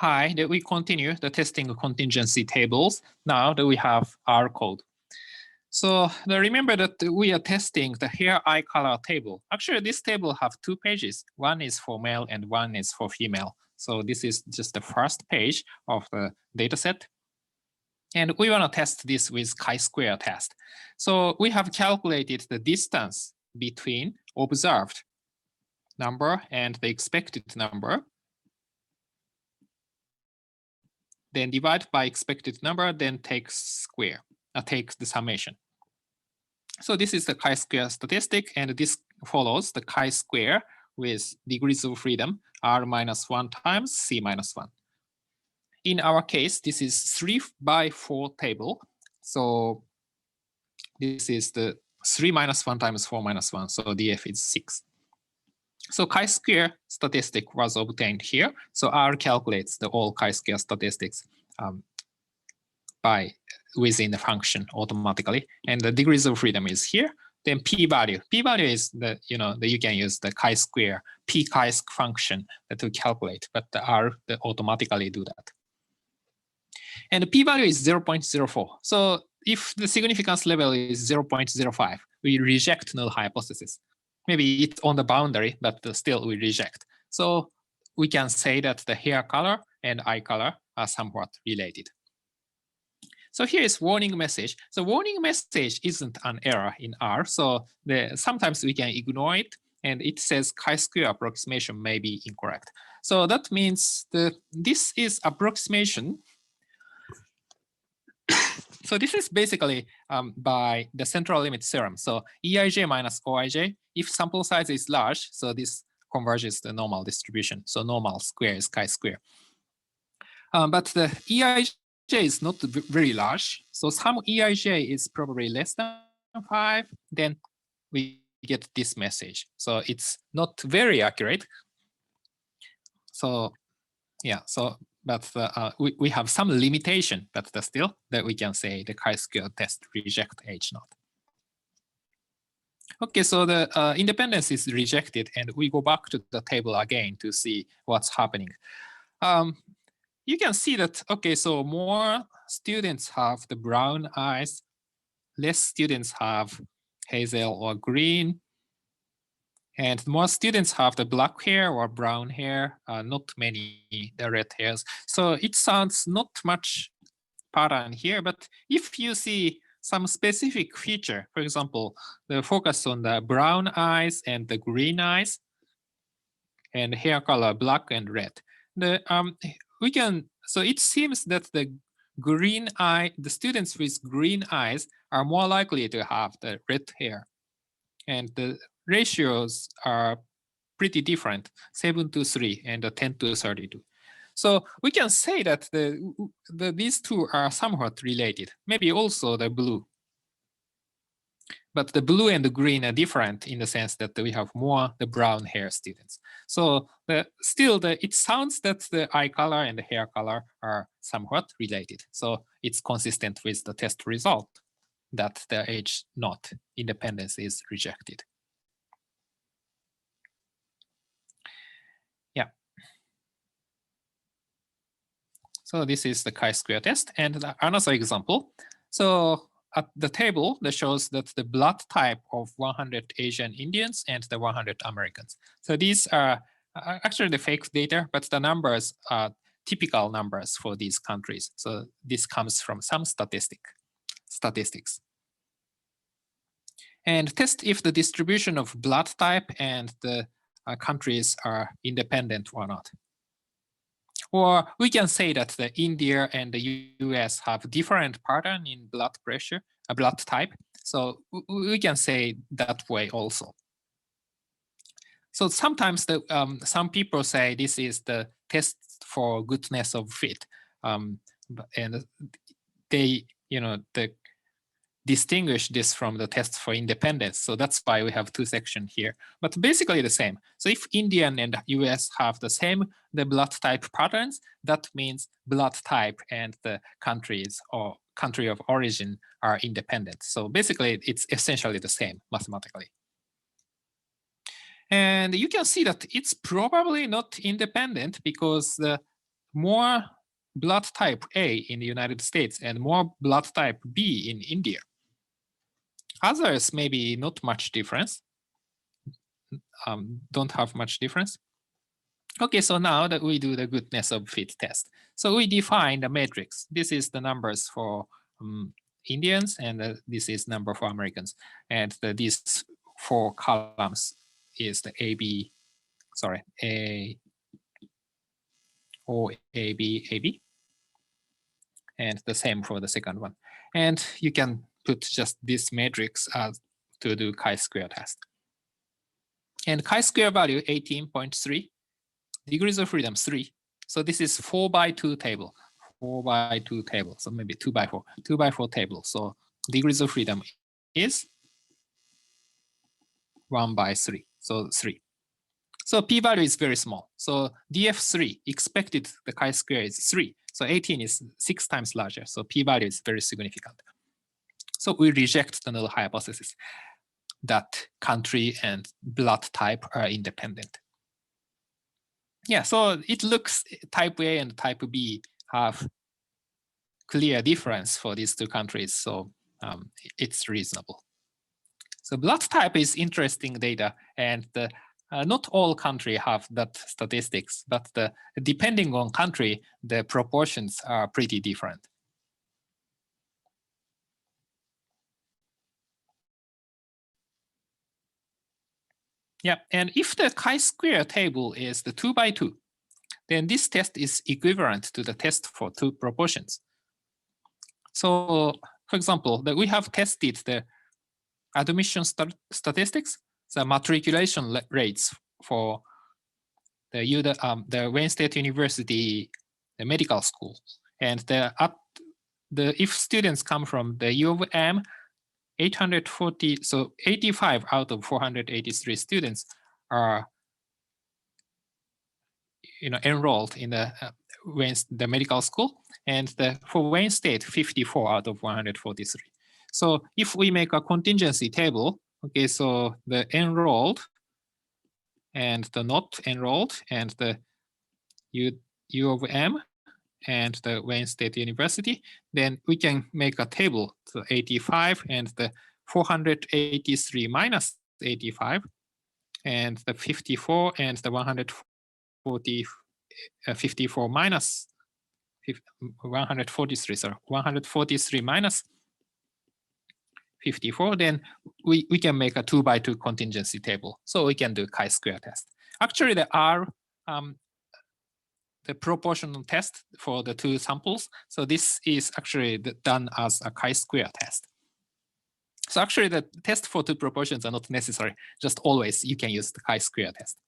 Hi, that we continue the testing contingency tables now that we have R code. So remember that we are testing the hair eye color table. Actually, this table have two pages. One is for male and one is for female. So this is just the first page of the data set. And we want to test this with chi-square test. So we have calculated the distance between observed number and the expected number. Then divide by expected number, then take the summation. So this is the chi-square statistic, and this follows the chi-square with degrees of freedom r minus 1 times c minus 1. In our case, this is 3×4 table. So this is the 3 minus 1 times 4 minus 1. So df is 6. So chi-square statistic was obtained here. So R calculates the all chi-square statistics within the function automatically, and the degrees of freedom is here. Then p-value. P-value is you can use the chi-square p-chi-sq function to calculate, but the R automatically do that. And the p-value is 0.04. So if the significance level is 0.05, we reject null hypothesis. Maybe it's on the boundary, but still we reject. So we can say that the hair color and eye color are somewhat related. So here is warning message. So warning message isn't an error in R. So sometimes we can ignore it, and it says chi-square approximation may be incorrect. So that means this is approximation. So this is basically by the central limit theorem. So Eij minus Oij, if sample size is large, so this converges the normal distribution. So normal square is chi-square. But the Eij is not very large. So some Eij is probably less than 5. Then we get this message. So it's not very accurate. So yeah, but we have some limitation, but still that we can say the chi-square test reject H naught. Okay, so the independence is rejected, and we go back to the table again to see what's happening. You can see that, okay, so more students have the brown eyes, less students have hazel or green, and more students have the black hair or brown hair, not many the red hairs. So it sounds not much pattern here, but if you see some specific feature, for example, the focus on the brown eyes and the green eyes, and hair color black and red, so it seems that the students with green eyes are more likely to have the red hair, and the ratios are pretty different, 7:3 and 10:32. So we can say that these two are somewhat related, maybe also the blue. But the blue and the green are different in the sense that we have more the brown hair students. So it sounds that the eye color and the hair color are somewhat related. So it's consistent with the test result that the H naught independence is rejected. Yeah. So this is the chi-square test. And another example. So at the table that shows that the blood type of 100 Asian Indians and the 100 Americans. So these are actually the fake data, but the numbers are typical numbers for these countries. So this comes from some statistics. And test if the distribution of blood type and the countries are independent or not. Or we can say that the India and the US have different pattern in blood pressure, blood type. So we can say that way also. So sometimes some people say this is the test for goodness of fit, and they distinguish this from the test for independence. So that's why we have two sections here, but basically the same. So if Indian and US have the blood type patterns, that means blood type and the countries or country of origin are independent. So basically it's essentially the same mathematically. And you can see that it's probably not independent because more blood type A in the United States and more blood type B in India. Others maybe not much difference, don't have much difference. Okay, so now that we do the goodness of fit test. So we define the matrix. This is the numbers for Indians, and this is number for Americans. And these 4 columns is the A, or AB, and the same for the second one. And you can put just this matrix to do chi-square test. And chi-square value 18.3, degrees of freedom 3. So this is 4x2 table, 4x2 table. So maybe 2x4, 2x4 table. So degrees of freedom is 1/3, so 3. So p-value is very small. So df3 expected the chi-square is 3. So 18 is 6 times larger. So p-value is very significant. So we reject the null hypothesis that country and blood type are independent. Yeah, so it looks type A and type B have clear difference for these 2 countries. So it's reasonable. So blood type is interesting data, and not all countries have that statistics, but depending on country, the proportions are pretty different. Yeah, and if the chi-square table is the 2x2, then this test is equivalent to the test for 2 proportions. So, for example, we have tested the admission statistics, the matriculation rates for the Wayne State University the medical school, and if students come from the U of M, 840, so 85 out of 483 students are enrolled in the medical school, and for Wayne State, 54 out of 143. So if we make a contingency table, okay, so the enrolled and the not enrolled, and the U of M and the Wayne State University, then we can make a table to 85 and the 483 minus 85, and the 54 and the 54 minus 143, sorry, 143 minus 54, then we can make a 2x2 contingency table. So we can do chi-square test. Actually, there are the proportional test for the 2 samples. So this is actually done as a chi-square test. So actually, the test for 2 proportions are not necessary. Just always you can use the chi-square test.